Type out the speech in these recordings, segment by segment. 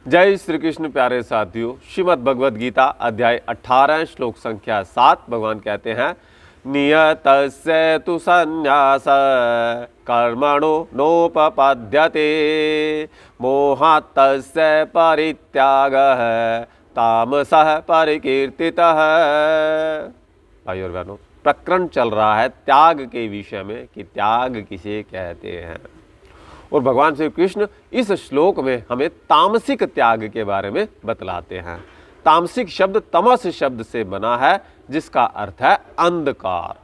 जय श्री कृष्ण प्यारे साथियों। श्रीमद् भगवद गीता अध्याय 18 श्लोक संख्या 7 भगवान कहते हैं, नियतस्य तु संन्यास कर्मणो नोपपद्यते मोहात्तस्य परित्यागः तामसः परिकीर्तितः। भाई और बहनों, प्रकरण चल रहा है त्याग के विषय में कि त्याग किसे कहते हैं। और भगवान श्री कृष्ण इस श्लोक में हमें तामसिक त्याग के बारे में बतलाते हैं। तामसिक शब्द तमस शब्द से बना है, जिसका अर्थ है अंधकार।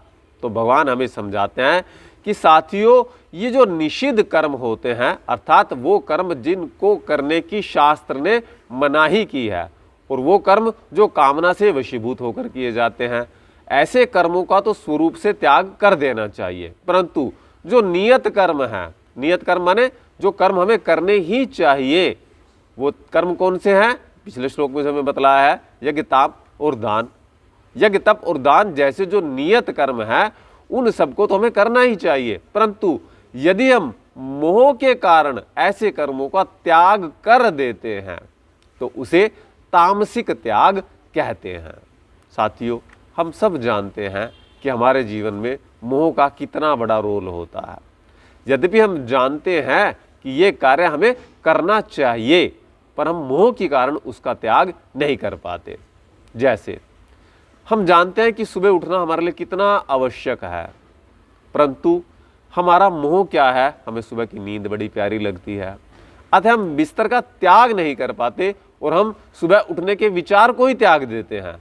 तो भगवान हमें समझाते हैं कि साथियों, ये जो निषिद्ध कर्म होते हैं, अर्थात वो कर्म जिनको करने की शास्त्र ने मनाही की है, और वो कर्म जो कामना से वशीभूत होकर किए जाते हैं, ऐसे कर्मों का तो स्वरूप से त्याग कर देना चाहिए। परंतु जो नियत कर्म है, नियत कर्म माने जो कर्म हमें करने ही चाहिए, वो कर्म कौन से हैं? पिछले श्लोक में हमें बतलाया है, यज्ञ तप और दान। यज्ञ तप और दान जैसे जो नियत कर्म है, उन सबको तो हमें करना ही चाहिए। परंतु यदि हम मोह के कारण ऐसे कर्मों का त्याग कर देते हैं, तो उसे तामसिक त्याग कहते हैं। साथियों, हम सब जानते हैं कि हमारे जीवन में मोह का कितना बड़ा रोल होता है। यद्यपि हम जानते हैं कि ये कार्य हमें करना चाहिए, पर हम मोह के कारण उसका त्याग नहीं कर पाते। जैसे हम जानते हैं कि सुबह उठना हमारे लिए कितना आवश्यक है, परंतु हमारा मोह क्या है? हमें सुबह की नींद बड़ी प्यारी लगती है, अतः हम बिस्तर का त्याग नहीं कर पाते और हम सुबह उठने के विचार को ही त्याग देते हैं।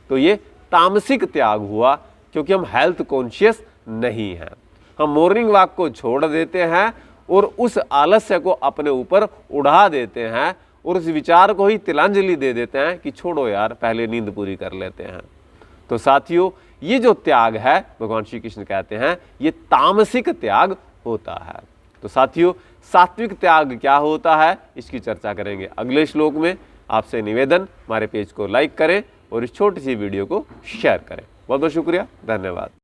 तो ये तामसिक त्याग हुआ, क्योंकि हम हेल्थ कॉन्शियस नहीं हैं। हम मॉर्निंग वॉक को छोड़ देते हैं और उस आलस्य को अपने ऊपर उड़ा देते हैं और उस विचार को ही तिलांजलि दे देते हैं कि छोड़ो यार, पहले नींद पूरी कर लेते हैं। तो साथियों, ये जो त्याग है, भगवान श्री कृष्ण कहते हैं, ये तामसिक त्याग होता है। तो साथियों, सात्विक त्याग क्या होता है, इसकी चर्चा करेंगे अगले श्लोक में। आपसे निवेदन, हमारे पेज को लाइक करें और इस छोटी सी वीडियो को शेयर करें। बहुत बहुत शुक्रिया, धन्यवाद।